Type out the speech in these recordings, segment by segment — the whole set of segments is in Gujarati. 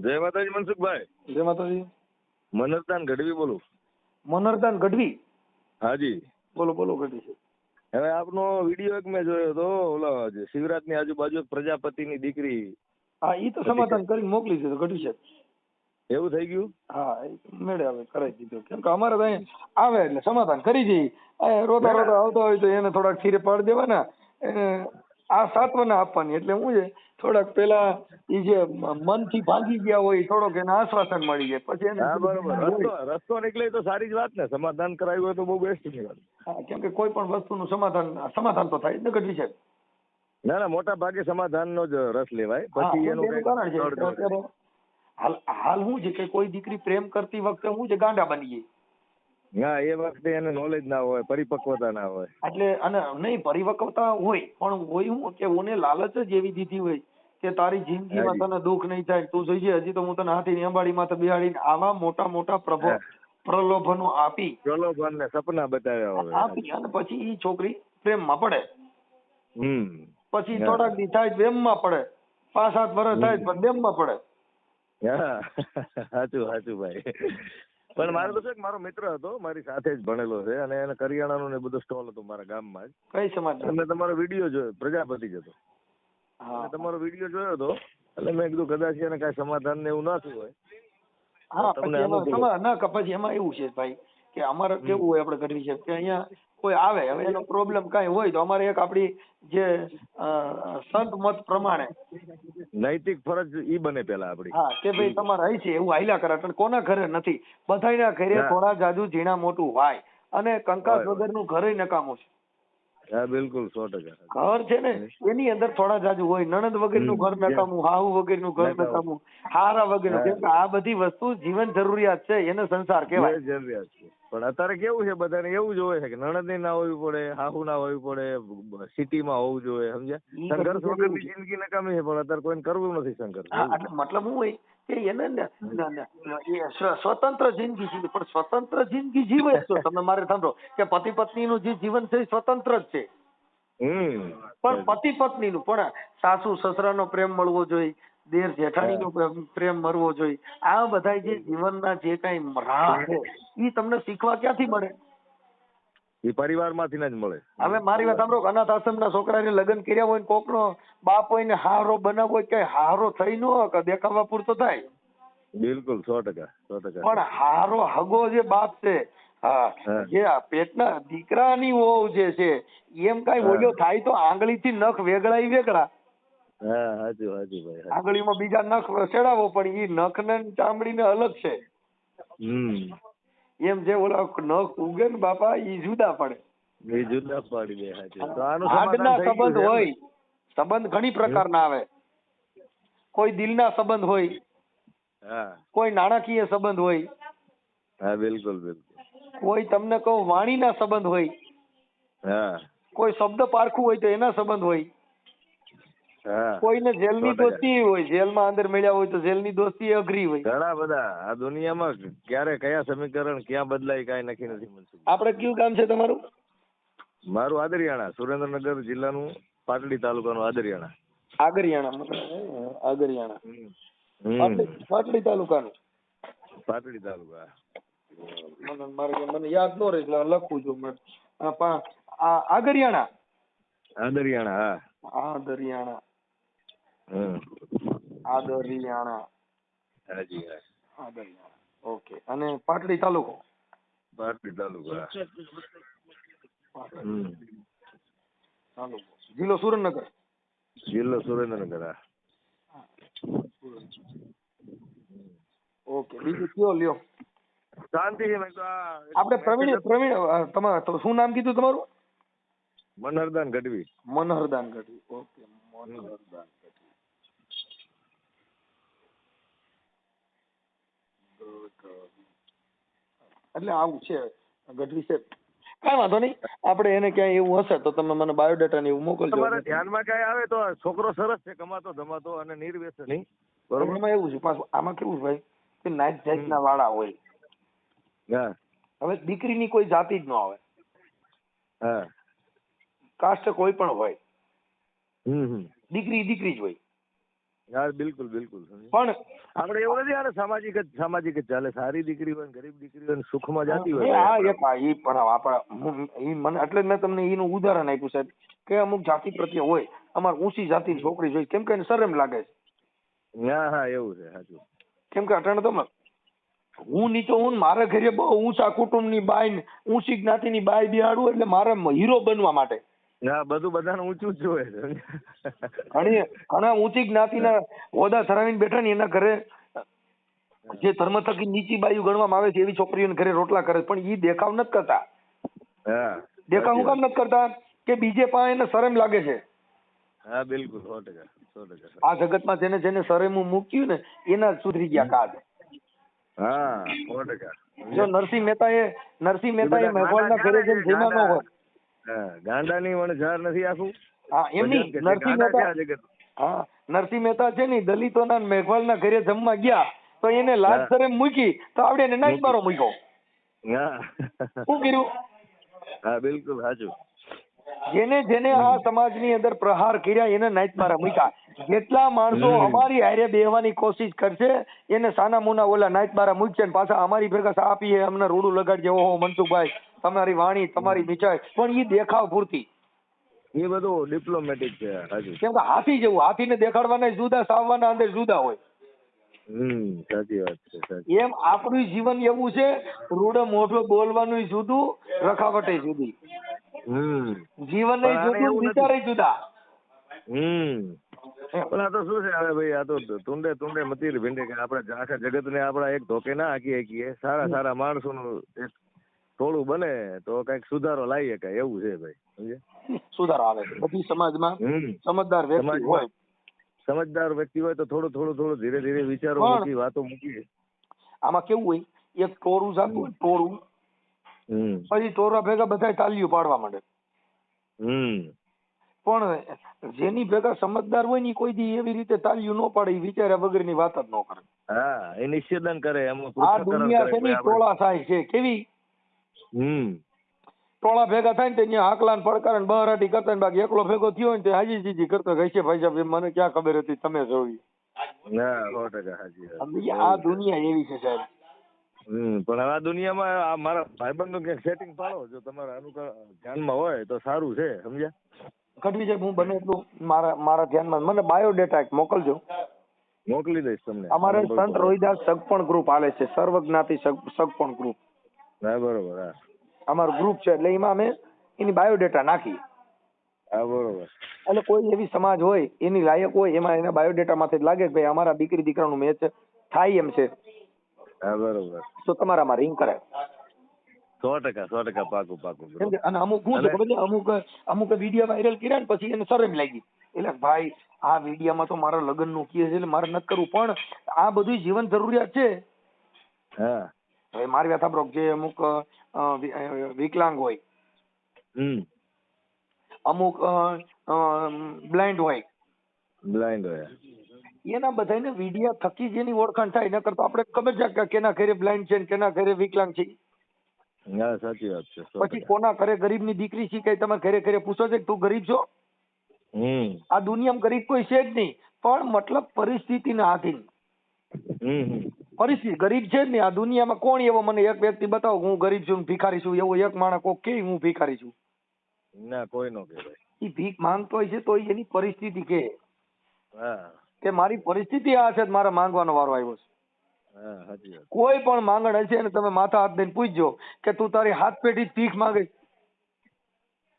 જય માતાજી મનસુખભાઈ. જય માતાજી. મનરદાન ગઢવી બોલું. મનરદાન ગઢવી? હાજી બોલો બોલો ગઢવી. હવે આપનો વિડીયો એક મેં જોયો હતો, ઓલા શિવરાજ ની આજુબાજુ એક પ્રજાપતિની દીકરી. હા, ઈ તો સમાધાન કરીને મોકલી દીધું ગઢવી સાહેબ. એવું થઈ ગયું? હા, મેળે હવે કરાવી દીધું. કેમ કે અમારે તો અહીંયા આવે એટલે સમાધાન કરી જઈએ. રોતા રોતા આવતો હોય તો એને થોડાક ખીરે પાડી દેવાના, એને આ સાત્વના આપવાની. એટલે શું છે, થોડાક પેલા ઈ જે મનથી ભાગી ગયા હોય થોડોક એને આશ્વાસન મળી જાય. પછી એને હા બરોબર, રસ્તો નીકળે તો સારી જ વાત ને. સમાધાન કરાવ્યું હોય તો બહુ બેસ્ટ ની વાત. હા, કેમ કે કોઈ પણ વસ્તુનું સમાધાન તો થાય જ ને ગઢવી સાહેબ. ના ના, મોટા ભાગે સમાધાનનો જ રસ લેવાય. પછી એનું એનું કારણ છે અત્યારે હાલ શું છે કે કોઈ દીકરી પ્રેમ કરતી વખતે શું છે, ગાંડા બની ગઈ. હા, એ વખતે એને નોલેજ ના હોય, પરિપક્વતા ના હોય. એટલે અને નહીં પરિપક્વતા હોય, પણ હોય શું કે ઓને લાલચ જ એવી દીધી હોય કે તારી જિંદગીમાં તને દુઃખ નહીં થાય, તું જોઈજે હજી તો હું તને હાથીની અંબાડીમાં તો બિહાડીને આવા મોટા મોટા પ્રલોભનો આપી, પ્રલોભન ને સપના બતાવ્યા હોય આપી અને પછી ઈ છોકરી પ્રેમમાં પડે. પછી હા. થોડાક દી થાય પ્રેમમાં પડે, 5-7 વર્ષ થાય પણ પ્રેમમાં પડે. હા, સાચું સાચું ભાઈ. પણ મારે તો છે કે મારો મિત્ર હતો, મારી સાથે જ ભણેલો છે, અને એને કરિયાણાનો ને બધો સ્ટોલ હતો મારા ગામમાં જ. કઈ સમાજ? મેં તમારો વિડીયો જોયો, પ્રજાપતિ જ હતો. તમારો વિડીયો જોયો હતો એટલે મેં કીધું કદાચ એને કઈ સમાધાન ને એવું ના થયું હોય. હા, પછી એમાં એવું છે ભાઈ કે અમારે કેવું હોય, આપણે ગઢવી છે કે અહીંયા કોઈ આવે, હવે એનો પ્રોબ્લેમ કઈ હોય તો અમારે એક આપણી જે સંત મત પ્રમાણે નૈતિક ફરજ ઈ બને પેલા આપડી. હા, કે ભાઈ તમારે અહીં છે એવું હાલ્યા કરે. પણ કોના ઘરે નથી, બધાના ઘરે થોડા જાજુ ઝીણા મોટું હોય, અને કંકાસ વગરનું ઘરે નકામું છે. હા, બિલકુલ 100%. ઘર છે ને એની અંદર થોડા જાજુ હોય, નણંદ વગરનું ઘર નકામું, હાહુ વગરનું ઘર નકામું, હારા વગરનું. કેમ કે આ બધી વસ્તુ જીવન જરૂરિયાત છે, એને સંસાર કહેવાય. જરૂરિયાત છે. પણ અત્યારે કેવું છે, બધાને એવું જ હોય છે કે નણંદ ના હોવી પડે, હાહુ ના હોવી પડે, સિટીમાં હોવું જોઈએ, સમજ્યા? સંઘર્ષ વગરની જિંદગી નકામી છે, પણ અત્યારે કોઈને કરવું નથી સંઘર્ષ. એટલે મતલબ શું હોય કે એને સ્વતંત્ર જિંદગી જીવે, પણ સ્વતંત્ર જિંદગી જીવે છો તમે. મારે સાંભળો કે પતિ પત્ની નું જે જીવન છે એ સ્વતંત્ર જ છે. પણ પતિ પત્ની નું પણ સાસુ સસરા નો પ્રેમ મળવો જોઈએ, દેર જેઠાણી નો પ્રેમ મળવો જોઈએ. આ બધા જે જીવનના જે કઈ રાહ છે એ તમને શીખવા ક્યાંથી મળે? એ પરિવાર માંથી જ મળે. હવે મારી વાત સાંભળો, અનાથ આશ્રમ ના છોકરાને લગ્ન કર્યા હોય, કોક નો બાપ હોય ને હારો બનાવવો હોય, કઈ હારો થઈ ન હોય, દેખાવા પૂરતો થાય. બિલકુલ 100%. પણ હારો હગો જે બાપ છે, હા, જે પેટના દીકરાની વહુ જે છે, એમ કઈ ઓલો થાય તો આંગળી થી નખ વેગળા. હા, હાચું ભાઈ. આંગળીમાં બીજા નખ ચડાવો, પણ ઈ નખ ને ચામડી ને અલગ છે. એમ જે ઓલા નખ ઉગે ને બાપા, ઈ જુદા પડે. એ જુદા પાડી દે. હાડના સંબંધ હોય, સંબંધ ઘણી પ્રકારના આવે. કોઈ દિલના સંબંધ હોય, કોઈ નાણાકીય સંબંધ હોય. હા, બિલકુલ. કોઈ તમને કહું વાણીના સંબંધ હોય. હા. કોઈ શબ્દ પારખું હોય તો એના સંબંધ હોય. કોઈને જેલની દોસ્તી હોય, જેલમાં અંદર મળ્યા હોય તો જેલની દોસ્તી અઘરી હોય. ઘણા બધા આ દુનિયામાં ક્યારે કયા સમીકરણ ક્યાં બદલાય કઈ નક્કી નથી. આપણે કયું ગામ છે તમારું? મારું આદરિયાણા, સુરેન્દ્રનગર જિલ્લાનું પાટડી તાલુકાનું આદરિયાણા. આગરિયાણા. પાટડી તાલુકાનું. પાટડી તાલુકા. મને યાદ ન રહે એટલે લખું છું. આગરિયાણા. આદરિયાણા. આદરિયાણા. આદરિયાણા. હાજી. આદરિયાણા. ઓકે. અને પાટડી તાલુકો? પાટડી તાલુકા. જિલ્લો સુરેન્દ્રનગર. જિલ્લો સુરેન્દ્રનગર. ઓકે. બીજું કયો લ્યો? શાંતિ છે. આપણે પ્રવીણ તમારું શું નામ કીધું તમારું? મનહરદાન ગઢવી. મનહરદાન ગઢવી. ઓકે. મનહરદાન ગઢવી. એટલે આવું છે ગઢવી છે. કઈ વાંધો નહીં, આપણે એને ક્યાંય એવું હશે તો તમે મને બાયોડેટા ને એવું મોકલજો. તમારે ધ્યાનમાં કઈ આવે તો છોકરો સરસ છે, કમાતો ધમાતો અને નિર્વ્યસની. બરોબર. એમાં એવું છે પાછું, આમાં કેવું ભાઈ કે નાઈટ જાતના વાળા હોય. હવે દીકરીની કોઈ જાતિ જ ન આવે. કાસ્ટ કોઈ પણ હોય, દીકરી જ હોય. યાર બિલકુલ. પણ આપણે એવું નથી, આને સામાજિક જ ચાલે. સારી દીકરી હોય ને ગરીબ દીકરી હોય ને સુખમાં જાતી હોય. હા ઈ પણ આપણા મને એટલે જ મેં તમને એનું ઉદાહરણ આપ્યું સાહેબ કે અમુક જાતિ પ્રત્યે હોય અમારે ઊંચી જાતિની છોકરી જોઈ કેમ કે એને શરમ લાગે છે. હા એવું છે સાચું. કેમ કે અટાણે તો હું નીચો હું મારા ઘરે બહુ ઊંચા કુટુંબની બાઈ ઊંચી જ્ઞાતિની બાઈ બિહાડું એટલે મારે હીરો બનવા માટે. હા બધું બધાને ઊંચું જ જોઈએ. ઘણા ઊંચી જ્ઞાતિના હોદ્દા ધરાવીને બેઠા ને એના ઘરે જે ધર્મ થકી નીચી બાયુ ગણવામાં આવે છે એવી છોકરીઓને ઘરે રોટલા કરે પણ ઈ દેખાવ નથી કરતા. દેખાવ હું કામ નથી કરતા કે બીજે પાસે એને શરમ લાગે છે. હા બિલકુલ 100%. આ જગતમાં જેને જેને શરમું મૂક્યું ને એના સુધરી ગયા કાજ. હા 100%. જો નરસિંહ મહેતા એ મેઘવાળના ઘરે જેમ જેમાં ન હોય. ગાંડાની વણઝાર નથી આખું. હા એમની નરસિંહ મહેતા. હા નરસિંહ મહેતા છે ને દલિતોના મેઘવાળના ઘરે જમવા ગયા તો એને લાજ શરમ મૂકી તો આવડે એને નાચ મારો મૂક્યો. શું કર્યું? હા બિલકુલ સાચું. જેને આ સમાજની અંદર પ્રહાર કર્યા એને નાચ મારા મૂક્યા. જેટલા માણસો અમારી હારે બેહવાની કોશિશ કરશે એને સાના મુના ઓલા નાચ મારા મૂકશે ને પાછા અમારી ભેગા સા આપીએ અમને રૂડું લગાડજે. ઓહો મનસુખભાઈ તમારી વાણી તમારી મીઠાઈ પણ એ દેખાવ પૂરતી. એ બધું ડિપ્લોમેટિક છે હાજી. કેમ કે હાથી જેવું હાથીને દેખાડવાના જુદા સાવવાના અંદર જુદા હોય. સાચી વાત છે. એમ આપણું જીવન એવું છે રૂડો મોઢો બોલવાનું જુદું રખાવટે જુદી. જીવન જુદું વિચારે જુદા. પણ આ તો શું છે હવે ભાઈ, આ તો તુંડે મતીર ભીંડે કે આપણે આખા જગત ને આપડા એક ધોકે ના હાકીએ. સારા માણસો નું એક ટોળું બને તો કઈક સુધારો લાવી શકાય એવું છે ભાઈ. સમજે? સુધારો આવે બધી સમાજમાં. સમજદાર વ્યક્તિ હોય. સમજદાર વ્યક્તિ હોય તો થોડું ધીરે ધીરે વિચારો મૂકી વાતો મૂકી. આમાં કેવું હોય એક ટોળું જાતું હોય ટોળું પછી ટોળા ભેગા બધા તાલીઓ પાડવા માંડે. પણ જેની ભેગા સમજદાર હોય ને કોઈ દી એવી રીતે તાલીઓ ન પાડે વિચાર્યા વગર ની વાત જ ન કરે. હા એ નિષેધન કરે. આ દુનિયા છે ને ટોળા થાય છે કેવી. ટોળા ભેગા થાય ને ત્યાં હાકલા ને પડકાર ને બહારાટી કરતા ને બાકી એકલો ભેગો થયો હોય ને તે હાજી જીજી કરતો કહે છે ભાઈ સાહેબ મને ક્યાં ખબર હતી તમે જોઈ. 100% આ દુનિયા એવી છે સાહેબ. પણ હવે આ દુનિયામાં મારા ભાઈબંધ નું ક્યાંક સેટિંગ પાડો જો તમારા ધ્યાનમાં હોય તો સારું છે. સમજ્યા? કઢવી સાહેબ હું બને એટલું મારા ધ્યાનમાં મને બાયોડેટા મોકલજો. મોકલી દઈશ તમને. અમારે સંત રોહિદાસ સગપણ ગ્રુપ હાલે છે સર્વજ્ઞાતિ સગપણ ગ્રુપ. હા બરોબર. હા અમારું ગ્રુપ છે એટલે એમાં અમે એની બાયોડેટા નાખી. હા બરોબર. એટલે કોઈ એવી સમાજ હોય એની લાયક હોય એમાં એના બાયોડેટા માંથી લાગે કે ભાઈ અમારા દીકરી દીકરાનું મેચ થાય એમ છે. હા બરોબર. તો તમારામાં રિંગ કરે. 100% પાકું. અને અમુક શું છે ખબર છે અમુક વિડીયો વાયરલ કર્યા ને પછી એને શરમ લાગી એટલે ભાઈ આ વિડીયોમાં તો મારા લગ્ન નું કહે છે એટલે મારે નથી કરવું પણ આ બધું જીવન જરૂરિયાત છે. હા હવે મારી વાત સાંભળો જે અમુક વિકલાંગ હોય અમુક બ્લાઇન્ડ હોય એના બધાને વિડીયો થકી જેની ઓળખાણ થાય એના કરતા આપણે ખબર છે કે કેના ઘરે બ્લાઇન્ડ છે કેના ઘરે વિકલાંગ છે. હા સાચી વાત છે. પછી કોના ઘરે ગરીબ ની દીકરી છે કઈ તમે ઘરે ઘરે પૂછો છે કે તું ગરીબ છો? આ દુનિયામાં ગરીબ કોઈ છે જ નહીં પણ મતલબ પરિસ્થિતિના આધીન. પરિસ્થિતિ ગરીબ છે જ નહીં આ દુનિયામાં. કોણ એવો મને એક વ્યક્તિ બતાવો હું ગરીબ છું ભિખારી છું એવો એક માણસ કોક કે હું ભિખારી છું? ના કોઈ નો કહેવાય. એ ભીખ માંગતો હોય છે તો એની પરિસ્થિતિ કે મારી પરિસ્થિતિ આ છે મારે માંગવાનો વારો આવ્યો છે. કોઈ પણ માંગણ હશે ને તમે માથા હાથ દઈને પૂછજો કે તું તારી હાથ પેઢી ભીખ માંગે.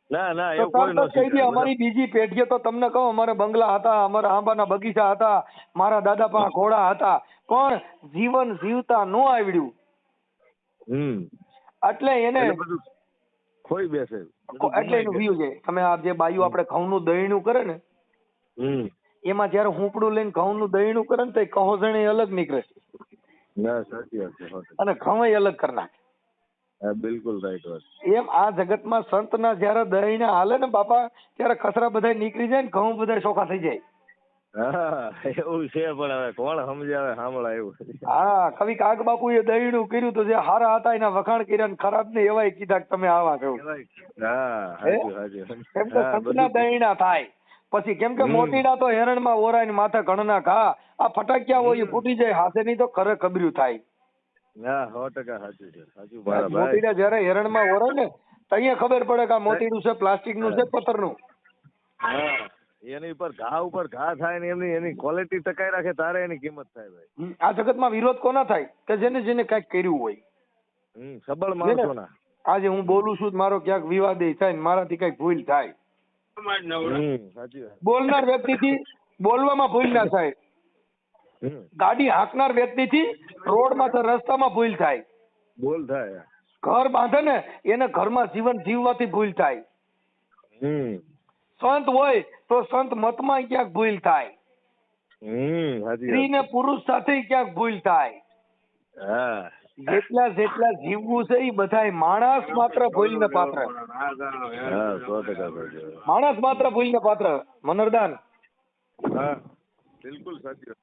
ના એવું કહી દે અમારી બીજી પેઢીએ તો તમને કહું અમારે બંગલા હતા અમારા આંબાના બગીચા હતા મારા દાદા પાસે ઘોડા હતા પણ જીવન જીવતા ન આવડ્યું એટલે એને ખોઈ બેસે એટલે એનું વ્યૂ છે. તમે આ જે બાયુ આપણે ઘઉં નું દહીણું કરે ને એમાં જયારે હુંપડું લઈને ઘઉં નું દહીણું કરે ને તો કહોજણી અલગ નીકળે અને ઘઉં અલગ કરી નાખે. બિલકુલ રાઈટ વાત. એમ આ જગતમાં સંતના જયારે દહીને હાલે ને બાપા ત્યારે ખસરા બધા નીકળી જાય ને ઘઉં બધા ચોખ્ખા થઈ જાય. એવું છે પણ હવે કોણ સમજાવે સાંભળા એવું. હા કવિ કાગ બાપુ એ દહીણું કર્યું તો જે હારા હતા એના વખાણ કર્યા ને ખરાબ ને એવાય કીધા કે તમે આવા છો. એમ તો સંતના દહીણા થાય પછી કેમ કે મોતીડા તો હેરણમાં ઓરાય ને માથે ઘણના ઘા, આ ફટાકિયા હોય એ ફૂટી જાય હાથે નહીં તો ખરે ખબર્યું થાય. હા 100% સાચું છે, સાચું મારા ભાઈ. મોતીડા જયારે હેરણમાં ઓરાય ને ત્યાં ખબર પડે કે આ મોતીડું છે, પ્લાસ્ટિક નું છે, પથ્થરનું. હા એની ઉપર ઘા થાય ને એની ક્વોલિટી ટકાઈ રાખે તારે એની કિંમત થાય ભાઈ. આ જગતમાં વિરોધ કોના થાય કે જેને જેને કઈક કર્યું હોય. સબળ માણસોના. આજે હું બોલું છું મારો ક્યાંક વિવાદ થાય ને મારાથી કઈક ભૂલ થાય, સાચી વાત. બોલનાર વ્યક્તિથી બોલવામાં ભૂલ ના થાય, ગાડી હાંકનાર વ્યક્તિથી રોડમાં રસ્તામાં ભૂલ થાય, બોલ થાય, ઘર બાંધે ને એને ઘરમાં જીવન જીવવાથી ભૂલ થાય, સંત હોય તો સંત મતમાં ક્યાંક ભૂલ થાય, સ્ત્રી ને પુરુષ સાથે ક્યાંક ભૂલ થાય. જેટલા જીવવું છે એ બધા માણસ માત્ર ભૂલ ને પાત્ર. માણસ માત્ર ભૂલ ને પાત્ર. મનરદાન બિલકુલ સાચી વાત.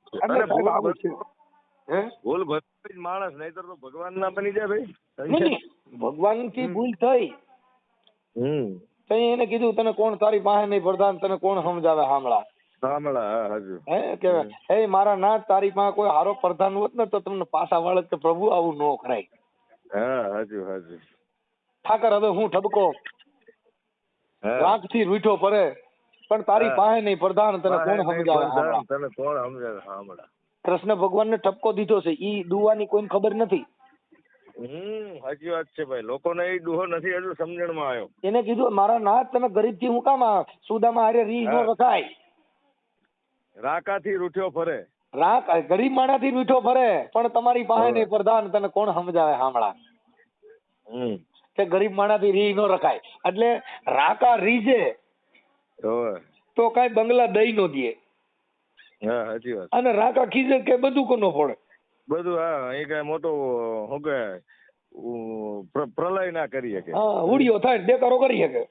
ભૂલ ભટકી માણસ, નહીતર તો ભગવાન ના બની જાય ભાઈ. ભગવાન થી ભૂલ થઈ તો એને કીધું તને કોણ તારી પાસે નહીં પ્રધાન, તને કોણ સમજાવે હામળા. હે મારા નાથ, તારી પાસે કોઈ હારો પ્રધાન હોત ને તો તમને પાછા વાળે કે પ્રભુ આવું ન કરાય. ઠાકર હવે હું ઠબકો રાખ થી રૂઠો પડે પણ તારી પાસે નહીં પ્રધાન, તને કોણ સમજાવે હામળા. કૃષ્ણ ભગવાન ને ઠપકો દીધો છે, ઈ દુવાની કોઈને ખબર નથી. સાચી વાત છે ભાઈ, લોકોને એ દુહો નથી હજુ સમજણમાં આવ્યો. એને કીધું મારા નાથ તમે ગરીબ થી હું કામ સુદામા હારે રી નો રખાય. રાકાથી રૂઠ્યો ફરે, ગરીબ માણા થી રૂઠો ફરે પણ તમારી પાસે નહીં પ્રધાન, તને કોણ સમજાવે હામળા. કે ગરીબ માણા થી રી નો રખાય. એટલે રાકા રીજે તો કઈ બંગલા દઈ નો દે, અને રાકા ખીજે કે બધું કોનો ફોડે બધું. હા એ કઈ મોટો શું કે પ્રલય ના કરી શકે, ઉડિયો થાય દેકારો કરી શકે.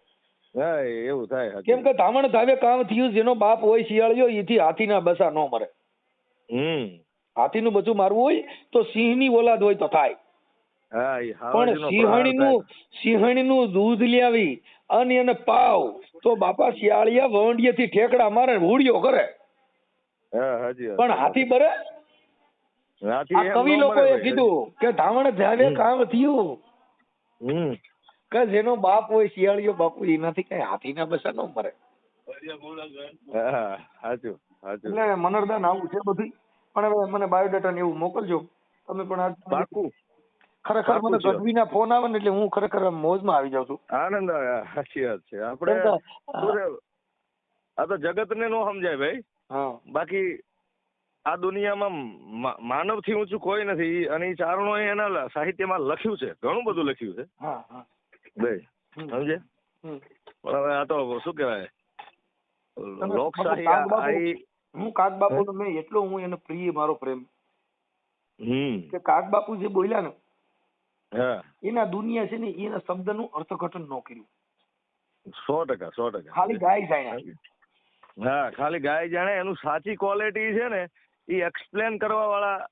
હા એવું થાય. કેમ કે ધામણ ધાવે કામ થયું, જેનો બાપ હોય શિયાળિયો એથી હાથી ના બસા ન મરે. હાથી નું બચું મારવું હોય તો સિંહ ની ઓલાદ હોય તો થાય. પણ સિંહણી નું દૂધ લાવી અને એને પાવ તો બાપા શિયાળિયા વંડિયે થી ઠેકડા મારે ઉડિયો કરે. પણ હાથી બરે. આ કવિ લોકોએ કીધું કે ધામણ ધાવે કામ થયું, કે જેનો બાપ હોય શિયાળિયો બાપુ એનાથી કઈ હાથી ના બસા ન મરે. એટલે મનરદાન આવું છે બધું. પણ હવે મને બાયોડેટા ને એવું મોકલજો તમે. પણ ખરેખર મને ગઢવી ના ફોન આવે ને એટલે હું ખરેખર મોજમાં આવી જાઉં છું. આનંદ આવે. સાચી વાત છે. આપણે આ તો જગત ને નો સમજાય ભાઈ. બાકી આ દુનિયામાં માનવ થી ઊંચું કોઈ નથી, અને એ ચારણો એના સાહિત્યમાં લખ્યું છે, ઘણું બધું લખ્યું છે ભાઈ, સમજે. પણ હવે આ તો શું કેવાય, લોકશાહી. હું કાગબાપુ નો મેં એટલો હું એને પ્રિય મારો પ્રેમ કે કાગબાપુ જે બોલ્યા ને એના દુનિયા છે ને એના શબ્દ નું અર્થઘટન ન કર્યું. 100%. ખાલી ગાય જાણે. હા ખાલી ગાય જાણે. એનું સાચી ક્વોલિટી છે ને એ એક્સપ્લેન કરવા વાળા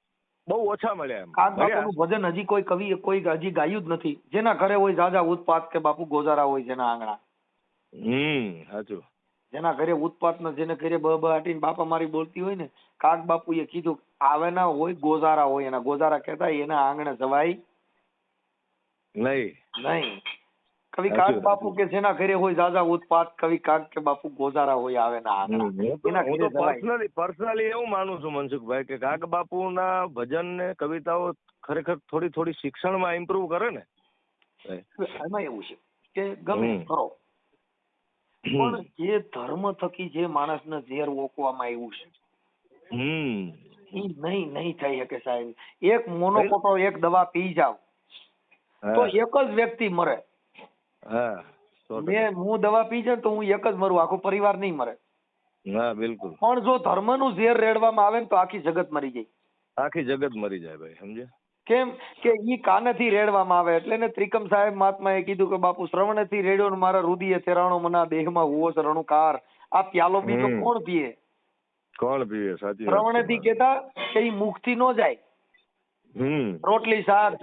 બહુ ઓછા મળ્યા. કાગબાપુનું ભજન હજી કોઈ કવિ કોઈ હજી ગાયું જ નથી. જેના ઘરે હોય જાજા ઉત્પાત કે બાપુ ગોજારા હોય જેના આંગણા. સાચું. જેના ઘરે ઉત્પાત ને જેને ઘરે બહાટીને બાપા મારી બોલતી હોય ને, કાગબાપુ એ કીધું આવે ના હોય ગોજારા હોય, એના ગોજારા કહેતા એના આંગણે જવાય નહીં. કવિ કાગબાપુ કે જેના ઘરે હોય જાજા ઉત્પાત, કવિ કાગ કે બાપુ ગોજારા હોય આવે ના આંગણા. પર્સનલી એવું માનું છું મનસુખભાઈ કે કાગબાપુ ના ભજન ને કવિતાઓ ખરેખર થોડી શિક્ષણમાં ઇમ્પ્રુવ કરે ને. એમાં એવું છે કે ગમે કરો પણ જે ધર્મ થકી જે માણસને ઝેર ઓકવામાં આવ્યું છે એ નહીં થઈ શકે સાહેબ. એક મોનોકોટો એક દવા પી જાવ તો એક જ વ્યક્તિ મરે. હું દવા પી જાઉં તો હું એક જ મરું, આખો પરિવાર નહીં મરે. બિલકુલ. પણ જો ધર્મ નું ઝેર રેડવામાં આવે ને તો આખી જગત મરી જાય. આખી જગત મરી જાય ભાઈ, સમજે. કેમ કે ઈ કાનેથી રેડવામાં આવે. એટલે ને ત્રિકમ સાહેબ મહાત્માએ કીધું કે બાપુ શ્રવણેથી રેડ્યો ને મારા રુધિરે તેરાણો મના દેહમાં હુવો છે રણુકાર. આ પ્યાલો બીજો કોણ પીએ? સાચી. શ્રવણેથી કેતા કે ઈ મુખથી નો જાય. રોટલી શાક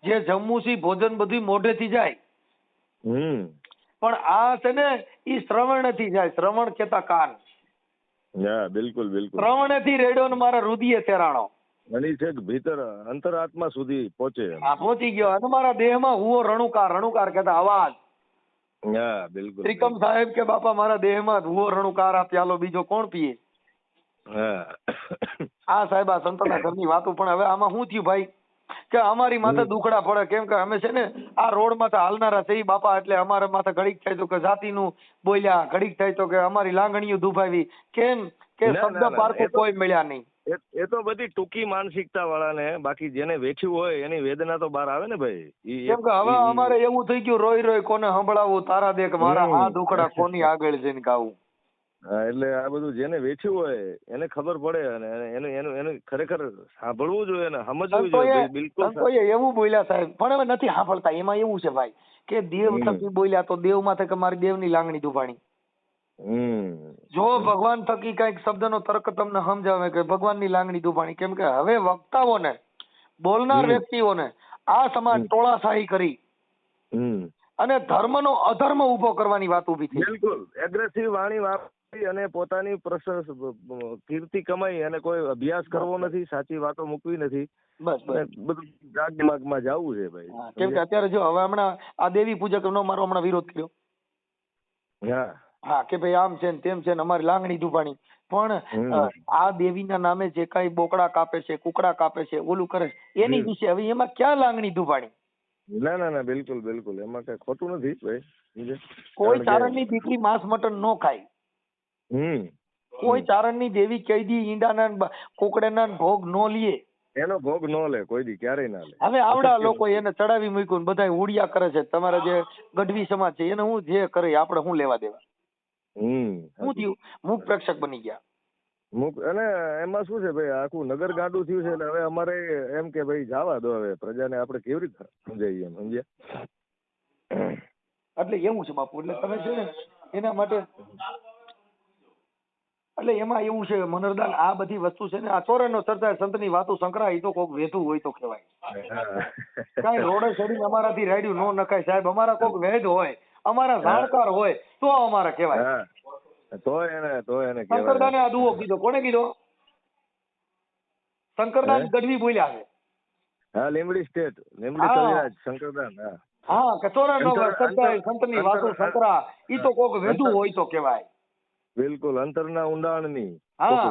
જે જમવું છે ભોજન બધું મોઢેથી જાય. પણ આ છે ને ઈ શ્રવણેથી જાય. શ્રવણ કેતા કાન. હા બિલકુલ બિલકુલ. શ્રવણેથી રેડ્યો ને મારા રુધિરે શેરાણો. એની છેક ભીતર અંતરાત્મા સુધી પહોંચે. આ પહોંચી ગયો અને મારા દેહમાં હુવો રણુકાર, રણુકાર કહેતા અવાજ. હા બિલકુલ. ત્રિકમ સાહેબ કે બાપા મારા દેહમાં હુવો રણુકાર, આ પ્યાલો બીજો કોણ પીએ? હા આ સાહેબ આ સંતોના ઘરની વાતો. પણ હવે આમાં શું થયું ભાઈ કે અમારી માથે દુખડા પડે, કેમ કે અમે છે ને આ રોડ માં હાલનારા છે બાપા, એટલે અમારા માથે ઘડીક થાય તો કે જાતિનું બોલ્યા, ઘડીક થાય તો કે અમારી લાગણીઓ દુભાવી, કેમ કે શબ્દ પારખું કોઈ મળ્યા નહીં. એ તો બધી ટૂંકી માનસિકતા વાળાને, બાકી જેને વેઠ્યું હોય એની વેદના તો બહાર આવે ને ભાઈ. કેમ કે હવે અમારે એવું થઈ ગયું, રોઈ રોઈ કોને સંભળાવું, તારા દેખ મારા આ દુખડા કોની આગળ જઈને ગાવું. હા એટલે આ બધું જેને વેચ્યું હોય એને ખબર પડે, અને એનું એનું એનું ખરેખર સાંભળવું જોઈએ ને સમજવું જોઈએ. બિલકુલ સંતોએ એવું બોલ્યા સાહેબ, પણ હવે નથી સાંભળતા. એમાં એવું છે ભાઈ કે દેવ થકી બોલ્યા તો દેવ માથે કે મારી દેવની લાગણી દુભાણી. જો ભગવાન થકી કઈક શબ્દનો તર્ક તમને સમજાવે કે ભગવાનની લાગણી દુભાણી. કેમ કે હવે વક્તાઓને, બોલનાર વ્યક્તિઓને આ સમાજ ટોળાશાહી કરી અને ધર્મનો અધર્મ ઉભો કરવાની વાત ઉભી થઈ. બિલકુલ એગ્રેસિવ વાણી વાપરી અને પોતાની કીર્તિ કમાઈ અને કોઈ અભ્યાસ કરવો નથી, સાચી વાતો મૂકવી નથી. બસ બસ બધું જાગમાગમાં જવું છે ભાઈ. કેમ કે અત્યારે જો હવે હમણાં આ દેવી પૂજક નો મારો હમણાં વિરોધ કર્યો. હા કે ભાઈ આમ છે ને તેમ છે ને અમારી લાગણી દુભાણી. પણ આ દેવીના નામે જે કઈ બોકડા કાપે છે, કુકડા કાપે છે, ઓલું કરે છે, એની વિશે હવે એમાં ક્યાં લાગણી દુભાણી? ના ના ના બિલકુલ બિલકુલ એમાં કઈ ખોટું નથી ભાઈ. કોઈ ચારણની દીકરી માંસ મટન નો ખાય. કોઈ ચારણની દેવી કૈદી ઈંડાના કોકડાના ભોગ નો લે. એનો ભોગ નો લે કોઈ દી, ક્યારેય ના લે. હવે આવડા લોકો એને ચડાવી મૂક્યું, બધા ઉડિયા કરે છે. તમારા જે ગઢવી સમાજ છે એને હું જે કરે આપણે શું લેવા દેવા? શું થયું? મૂક પ્રેક્ષક બની ગયા. અને એમાં શું છે ભાઈ, આખું નગર ગાંડું થયું છે. એટલે હવે અમારે એમ કે ભાઈ જવા દો, હવે પ્રજાને આપણે કેવી રીતે સમજાવીએ એમ, સમજ્યા? એટલે એવું છે બાપુ, એટલે તમે છે ને એના માટે, એટલે એમાં એવું છે મનરદાન, આ બધી વસ્તુ છે ને આ ચોરેનો ચર્ચા સંતની વાતો સંકળાય તો કોક વેધું હોય તો કહેવાય. કઈ રોડે ચડીને અમારાથી રાડ્યું નો નખાય સાહેબ. અમારા કોક વેદ હોય, અમારા જાણકાર હોય તો અમારે કહેવાય. તો એને શંકરદાને આ દુઓ કીધો. કોને કીધો? શંકરદાન ગઢવી બોલ્યા છે. હા લીંબડી સ્ટેટ, લીંબડી કવિરાજ શંકરદાન. હા કે ચોરેનો ચર્ચા સંતની વાતો સંકળા ઈ તો કોક વેધું હોય તો કહેવાય. બિલકુલ અંતરના ઊંડાણની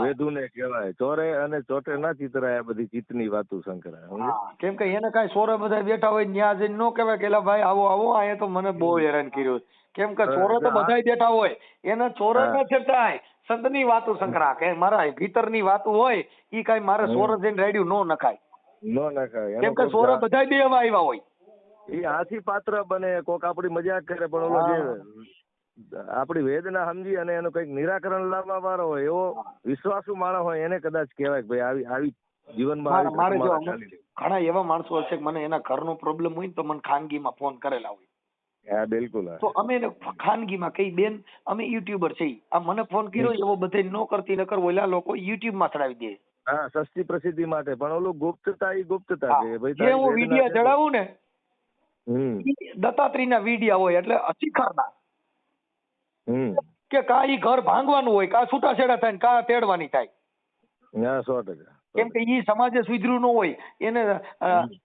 વેધુ ને કહેવાય. ચોરે અને ચોટે ના ચિતરાય આ બધી ચિત્તની વાતો સંકળાય. કેમ કે એને કઈ સોરે બધા બેઠા હોય ન્યા જઈને નો કહેવાય કે ભાઈ આવો આવો, આ તો મને બહુ હેરાન કર્યું. કેમ કે ચોરો તો બધા બેઠા હોય, એને ચોરે ન છેટાય સંતની વાતો સંકળા કે મારા ભીતરની વાતો હોય ઈ કઈ મારે સોરે જઈને રાડ્યું નો નખાય. નો નખાય. કેમ કે સોરે બધા દેવા આવ્યા હોય. એ હાથી પાત્ર બને, કોક આપડી મજાક કરે, પણ ઓલો જે આપડી વેદના સમજી અને એનું કઈક નિરાકરણ લાવવા વાળો હોય, એવો વિશ્વાસુ માણસ હોય એને કદાચ કહેવાય કે ભાઈ આવી જીવનમાં. મારે જો ઘણા એવા માણસો હશે કે મને એના ઘરનો પ્રોબ્લેમ હોય ને તો મને ખાનગીમાં ફોન કરેલા હોય. હા બિલકુલ. તો અમે એને ખાનગીમાં કઈ બેન અમે યુટ્યુબર છે, આ મને ફોન કર્યો એવો બધે નો કરતી, નકર ઓલા લોકો યુટ્યુબ માં ચડાવી દે. હા સસ્તી પ્રસિદ્ધિ માટે. પણ ઓલું ગુપ્તતા એ ગુપ્તતા છે ભાઈ. જે હું વિડિયો ચડાવું ને દત્તાત્રેયના વિડિયા હોય એટલે શિખરના કે કા ઈ ઘર ભાંગવાનું હોય, કા છૂટાછેડા થાય, કા તેડવાની થાય. 100%. કેમ કે ઈ સમાજે સુધર્યું ન હોય, એને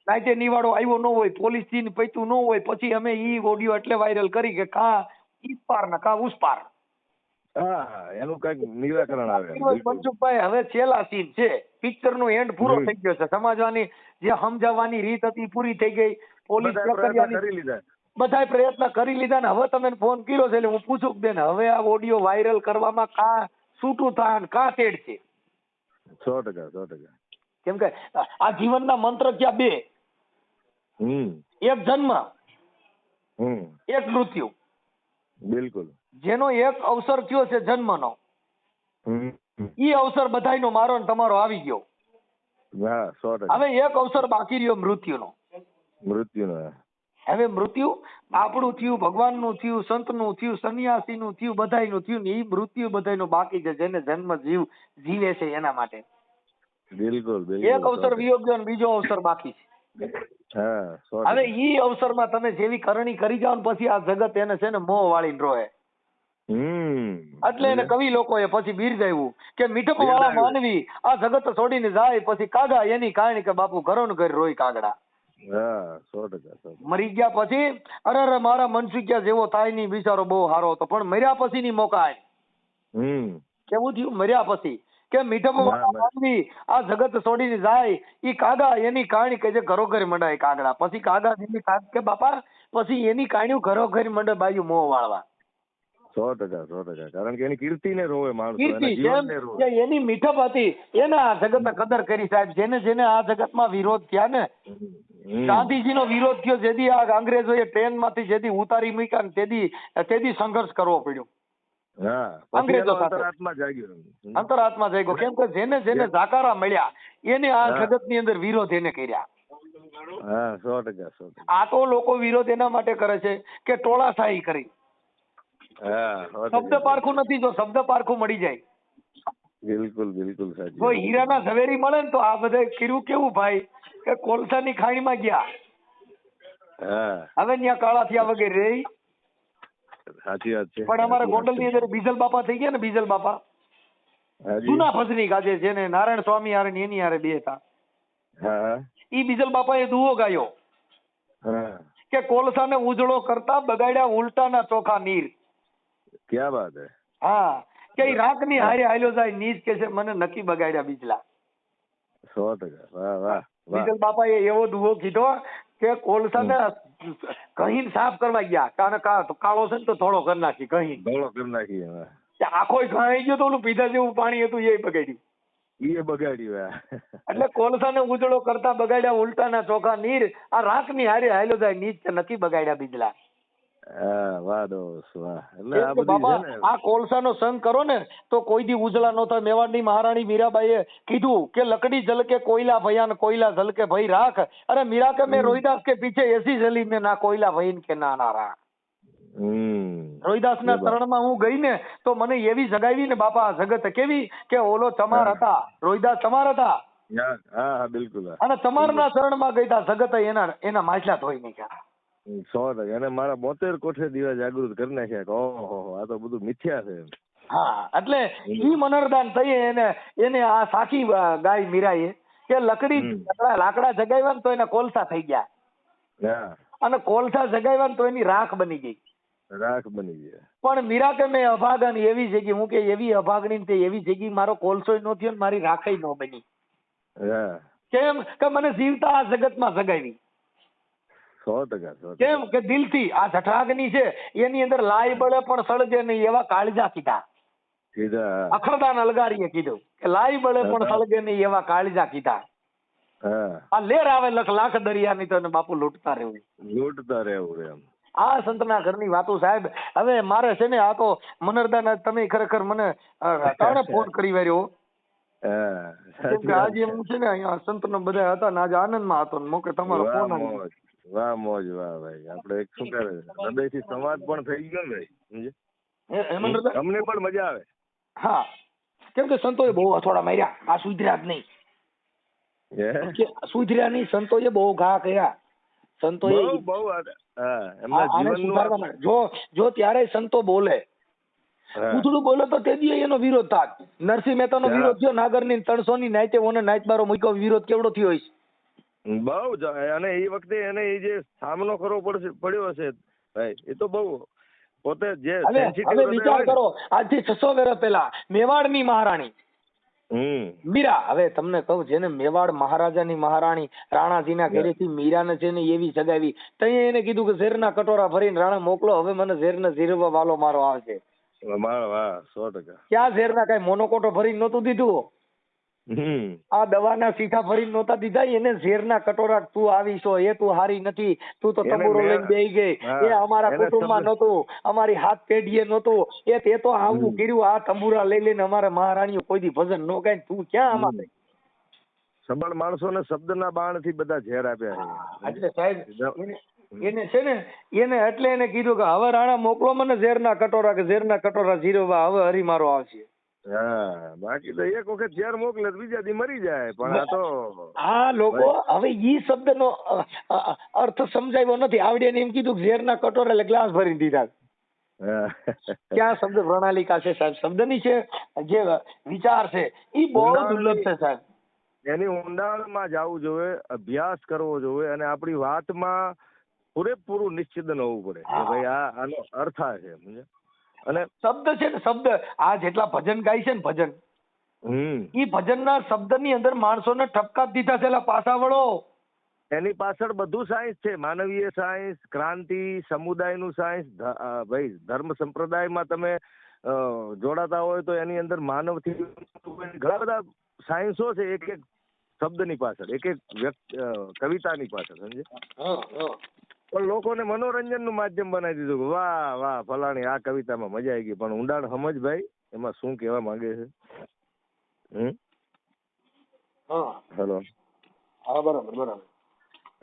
નાઈટે નિવાડો આવ્યો ન હોય, પોલીસ થી પૈતું ન હોય, પછી અમે ઈ ઓડિયો એટલે વાયરલ કરી કે કા ઈ પાર ના કા ઉસ પાર. હા એનું કઈક નિરાકરણ આવે. મનસુખભાઈ હવે છેલ્લા સીન છે, પિક્ચર નો એન્ડ પૂરો થઈ ગયો છે. સમજવાની જે સમજાવવાની રીત હતી પૂરી થઈ ગઈ. પોલીસ બધા પ્રયત્ન કરી લીધા ને હવે તમે ફોન કર્યો છે એટલે હું પૂછું કે બેન હવે આ ઓડિયો વાયરલ કરવામાં કા છૂટું થાય કા તેડ છે? 100%. કેમ કે આ જીવનના મંત્ર ક્યાં બે? એક જન્મ, એક મૃત્યુ. બિલકુલ. જેનો એક અવસર થયો છે જન્મનો, ઈ અવસર બધાયનો મારો ને તમારો આવી ગયો. હવે એક અવસર બાકી રહ્યો મૃત્યુનો. હવે મૃત્યુ આપણું થયું, ભગવાનનું થયું, સંતનું થયું, સંન્યાસીનું થયું, બધાયનું થયું ને ઈ મૃત્યુ બધાયનો બાકી છે, જેને જન્મ જીવે છે એના માટે. બિલકુલ. એક અવસર વિયોગ ગયો ને બીજો અવસર બાકી છે. હવે ઈ અવસરમાં તમે જેવી કરણી કરી જાવ ને પછી આ જગત એને છે ને મોહ વાળીને રોહે. એટલે એને કવિ લોકોએ પછી બિરદાવ્યું કે મીઠપ વાળા માનવી આ જગત છોડીને જાય પછી કાગા એની કારણે કે બાપુ ઘરો ને ઘર રોય કાગડા. હા 100%. મરી ગયા પછી અરે મારા મનસુખિયા જેવો થાય નહીં, બિચારો બહુ સારો હતો, પણ મર્યા પછી ની મોકાય. કેવું થયું મર્યા પછી કે મીઠપ વાળા માનવી આ જગત છોડીને જાય ઈ કાગા એની કારણી કે જે ઘરો ઘર મંડાય કાગડા. પછી કાગા કે બાપા પછી એની કાણ્યું ઘરો ઘર મંડે બાયું મોં વાળવા. 100%. કારણ કે એની કીર્તિ ને રોવે માણસો, કીર્તિ જેમ કે એની મીઠપ હતી એને આ જગત કદર કરી સાહેબ. જેને જેને આ જગતમાં વિરોધ થયા ને, ગાંધીજીનો વિરોધ થયો જેથી આ અંગ્રેજોએ ટ્રેન માંથી જેથી ઉતારી મૂક્યા ને તેથી સંઘર્ષ કરવો પડ્યો. અંગ્રેજો અંતરાત્મા જાગ્યો. કેમ કે જેને જેને જાકારા મળ્યા એને આ જગત ની અંદર વિરોધ એને કર્યા. 100%. આ તો લોકો વિરોધ એના માટે કરે છે કે ટોળાશાહી કરી. શબ્દ પારખું નથી, જો શબ્દ પારખું મળી જાય. બિલકુલ સાચી. જો હીરાના ઝવેરી મળે ને તો આ બધા કર્યું કેવું ભાઈ કે કોલસાની ખાણીમાં ગયા. હવે ત્યાં કાળા થયા વગેરે રે. સાચી વાત છે. પણ અમારા ગોંડલ ની અંદર બીજલ બાપા થઈ ગયા ને, બીજલ બાપા જૂના ભજની ગાજે જેને નારાયણ સ્વામી હારે એની હારે બે હતા. ઈ બીજલ બાપા એ દુઓ ગાયો કે કોલસાને ઉજળો કરતા બગાડ્યા ઉલટાના ચોખા નીર. ક્યાં વાત હે. હા કે ઈ રાખ ની હારે હાલ્યો જાય નીચ કે છે મને નક્કી બગાડ્યા બીજલા. 100%. વાહ. બીજલ બાપાએ એવો દુઓ કીધો કે કોલસાને કहीं સાફ કરવા ગયા, કારણ કાળો છે ને તો થોડો કરી નાખી. આખો ઘાઈ ગયો તો ઓલું પીધા જેવું પાણી હતું એ બગાડ્યું. એટલે કોલસાને ઉજળો કરતા બગાડ્યા ઉલટાના ચોખા નીર. આ રાખ ની હારે હાલ્યો જાય નીચ કે નક્કી બગાડ્યા બીજલા. આ કોલસાનો સંગ કરો ને તો કોઈ દી ઉજળા નો થાય. મેવાડની મહારાણી મીરાબાઈએ કીધું કે લકડી જલકે કોયલા ભયાન કોયલા જલકે ભઈ રાખ. અરે મીરા કે મેં રોહિદાસ કે પીછે એસી જલી મેં ના કોયલા ભઈન કે ના રાખ. રોહિદાસ ના ચરણમાં હું ગઈ ને તો મને એવી જગાવી ને બાપા જગત કેવી કે ઓલો ચમાર હતા, રોહિદાસ ચમાર હતા. બિલકુલ. અને ચમારના ચરણમાં ગઈ તા જગત એના માછલા ધોઈ નાખ્યા. 100%. અને મારા 72 કોઠે દીવા જાગૃત કરી નાખ્યા. ઓહો આ તો બધું મિથ્યા છે. હા એટલે ઈ મનરદાન થઈ એને આ સાખી ગાય મીરાએ કે લાકડા જગાવ્યા ને તો એના કોલસા થઈ ગયા, અને કોલસા જગાવ્યા ને તો એની રાખ બની ગઈ. પણ મીરા કે મેં અભાગન એવી જગ્યા હું કે એવી અભાગણી તે એવી જગ્યા મારો કોલસો નો થયો ને મારી રાખઈ નો બની. કેમ કે મને જીવતા આ જગતમાં જગાવી. 100%. કેમ કે દિલથી આ જઠરાગ્નિ છે એની અંદર લાઈ બળે પણ સળગે નહીં એવા કાળજા કીધા. અખરદાન અલગારીએ કીધું કે લાઈ બળે પણ સળગે નહીં એવા કાળજા કીધા. આ લેર આવે લાખ દરિયાની તો બાપુ લૂંટતા રહેવું એમ. આ સંતના ઘરની વાતો સાહેબ. હવે મારે છે ને આ તો મનરદાન તમે ખરેખર મને કારણે ફોન કરી વાર્યો. આજે હું છે ને અહીંયા સંત નો બધા હતા ને આજે આનંદમાં હતો ને મોકે તમારો ફોન આવ્યો. વાહ મોજ વાહ ભાઈ. આપણે એક શું કરે હૃદયથી સંવાદ પણ થઈ ગયો ને ભાઈ. અમને પણ મજા આવે. હા કેમ કે સંતોએ બહુ અથોડા માર્યા. આ સુધર્યા જ નહીં. સુધર્યા નહીં. સંતોએ બહુ ઘા કર્યા. સંતોએ જો ત્યારે સંતો બોલે પૂછડું બોલે તો તે દી એનો વિરોધ થાય. નરસિંહ મહેતા નો વિરોધ થયો નાગર ની 300 ની નાઈતે ઓને નાઈટ બારો મૂક્યો. વિરોધ કેવડો થયો હશે બહુ. અને એ વખતે એને એ જે સામનો કરવો પડ્યો હશે ભાઈ એ તો બહુ પોતે જે હવે વિચાર કરો આજથી 600 વર્ષ પહેલા મેવાડની મહારાણી મીરા. હવે તમને કહું જેને મેવાડ મહારાજાની મહારાણી રાણાજીના ઘરેથી મીરાને છે ને એવી સગાવી તઈ એને કીધું કે ઝેરના કટોરા ભરીને રાણા મોકલો. હવે મને ઝેરને ઝીરવા વાલો મારો આવશે. 100%. ક્યાં ઝેરના કઈ મોનોકોટો ભરીને નહોતું દીધું. આ દવાના સીઠા ભરીને નહોતા દીધા. એને ઝેરના કટોરા તું આવી છો એ તું હારી નથી, તું તો તંબુરો લઈને બેહી ગઈ. એ અમારા કુટુંબમાં નહોતું, અમારી હાથ પેઢીએ નહોતું. તે તો આવું કર્યું. આ તંબુરા લઈ લઈને અમારા મહારાણીઓ કોઈ દી ભજન નો ગાય. તું ક્યાં આમાં સબળ માણસોને શબ્દના બાણથી બધા ઝેર આપ્યા છે. એટલે સાહેબ એને છે ને એને એટલે એને કીધું કે હવે રાણા મોકલો મને ઝેરના કટોરા કે ઝેરના કટોરા ઝીરવા હવે હરી મારો આવશે. બાકી તો એક વખત ઝેર મોકલે બીજા દી મરી જાય. પણ આ તો આ લોકો હવે ઈ શબ્દનો અર્થ સમજાવ્યો નથી. આવડે એમ કીધું ઝેરના કટોરા એટલે ગ્લાસ ભરીને દીધા. ક્યાં શબ્દ પ્રણાલિકા છે સાહેબ? શબ્દની છે જે વિચાર છે એ બહુ દુર્લભ છે સાહેબ. એની ઊંડાણમાં જવું જોઈએ, અભ્યાસ કરવો જોઈએ, અને આપણી વાતમાં પૂરેપૂરું નિશ્ચિદન હોવું પડે કે ભાઈ આનો અર્થ આ છે. સમજે? અને શબ્દ છે ને શબ્દ, આ જેટલા ભજન ગાય છે ને ભજન, એ ભજનના શબ્દની અંદર માણસોને ઠપકા જ દીધા છે. એલા પાછા વળો. એની પાછળ બધું સાયન્સ છે, માનવીય સાયન્સ, ક્રાંતિ, સમુદાયનું સાયન્સ. ભાઈ ધર્મ સંપ્રદાયમાં તમે જોડાતા હોય તો એની અંદર માનવથી ઘણા બધા સાયન્સો છે, એક એક શબ્દની પાછળ, એક એક કવિતાની પાછળ. સમજે? પણ લોકોને મનોરંજનનું માધ્યમ બનાવી દીધું. વાહ વાહ ફલાણી આ કવિતામાં મજા આવી ગઈ, પણ ઊંડાણ સમજ ભાઈ એમાં શું કહેવા માંગે છે. હેલો. હા બરાબર બરાબર.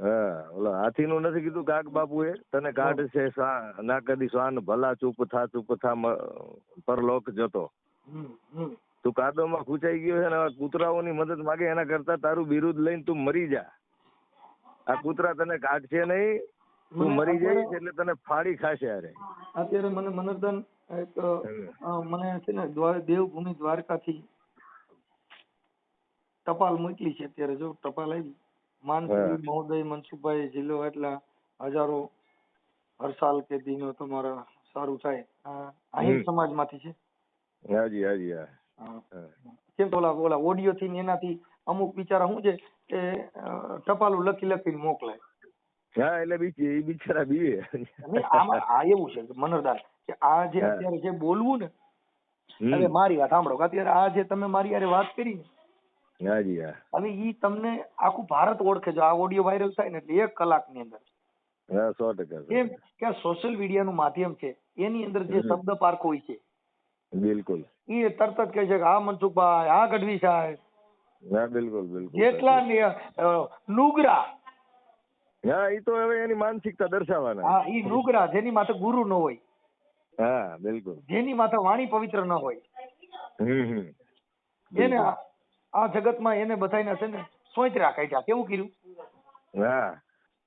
હા, ઓલા હાથીનું નથી કીધું કાક બાપુએ, તને કાઢ છે ના કદી શ્વાન ભલા ચૂપ થા પરલોક જતો. તું કાદવમાં ખૂંચાઈ ગયો છે ને કૂતરાઓની મદદ માગે, એના કરતા તારું બિરુદ લઈને તું મરી જા. આ કૂતરા તને કાઢશે નહીં, તું મરી જઈશ એટલે તને ફાડી ખાશે. અરે અત્યારે મને મનોરંજન એક મને છે ને દેવભૂમિ દ્વારકાથી ટપાલ મોકલી છે. અત્યારે જો ટપાલ આવી, માનસી મહોદય મનસુખભાઈ જિલ્લો એટલા હજારો હરસાલ કે દિનો તમારા સારું થાય. આહિર સમાજમાંથી છે. હાજી હાજી કેમ તો ઓલા ઓડિયો થી એનાથી અમુક બિચારા શું છે કે ટપાલું લખી લખીને મોકલાય. હા, એટલે એ બિચારા બીવે. આમાં આ એવું છે મનોરદાર કે આ જે અત્યારે જે બોલવું ને, હવે મારી વાત સાંભળો, અત્યારે આ જે તમે મારી યારે વાત કરી ને, હાજી હા, હવે ઈ તમને આખું ભારત ઓળખે છે. આ ઓડિયો વાયરલ થાય ને એટલે 1 કલાકની અંદર. હા, 100%. કેમ કે સોશિયલ મીડિયાનું માધ્યમ છે, એની અંદર જે શબ્દ પારખો હોય છે, બિલકુલ એ તરત જ કહે છે કે હા મનસુખભાઈ, હા ગઢવી સાહેબ. હા, બિલકુલ બિલકુલ. જેટલા નુગરા, હા, એ તો હવે એની માનસિકતા દર્શાવવાના. હા, ઈ નુગરા જેની માથે ગુરુ ન હોય, હા બિલકુલ, જેની માથે વાણી પવિત્ર ન હોય, એને આ જગતમાં એને બધાયના છે ને સોંતરા કાઢ્યા. કેવું કર્યું?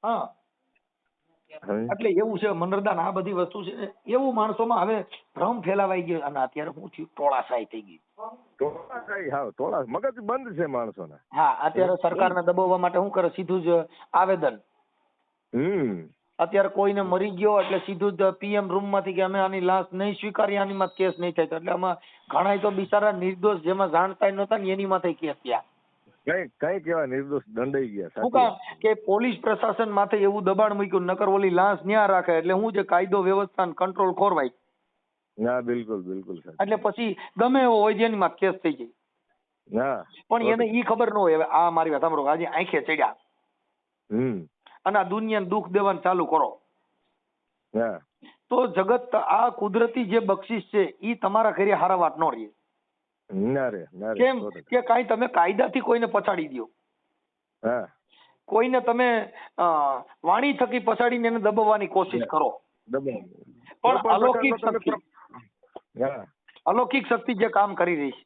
હા એટલે એવું છે મનરદાન, આ બધી વસ્તુ છે એવું માણસોમાં હવે ભ્રમ ફેલાવાઈ ગયો. અને અત્યારે શું થયું, ટોળાશાહી થઈ ગઈ. મગજ બંધ છે માણસોના. હા, અત્યારે સરકારને દબાવવા માટે શું કરે, સીધું જ આવેદન. અત્યારે કોઈને મરી ગયો એટલે સીધું જ પીએમ રૂમ માંથી કે અમે આની લાશ નહીં સ્વીકારી, આની માં કેસ નહીં થાય. એટલે આમાં ઘણા તો બિચારા નિર્દોષ જેમાં જાણતા નહોતા ને એની માથે કેસ થયા. કઈ કેવા નિર્દોષ દંડાઈ ગયા. શું કામ કે પોલીસ પ્રશાસન માથે એવું દબાણ મૂક્યું, નકર ઓલી લાશ ન્યા રાખે એટલે શું છે કાયદો વ્યવસ્થા કંટ્રોલ ખોરવાય. ના બિલકુલ બિલકુલ. એટલે પછી ગમે એવો હોય જેની માં કેસ થઈ જાય. પણ એને ઈ ખબર ન હોય. હવે આ મારી વાત સાંભળો, આજે આંખે ચડ્યા અને આ દુનિયાને દુઃખ દેવાનું ચાલુ કરો તો જગત આ કુદરતી જે બક્ષિસ છે ઈ તમારા ઘરે હારા વાત ન રહે. કેમ કે કાંઈ તમે કાયદાથી કોઈને પછાડી દો, કોઈને તમે વાણી થકી પછાડીને એને દબાવવાની કોશિશ કરો, પણ અલૌકિક શક્તિ જે કામ કરી રહી છે,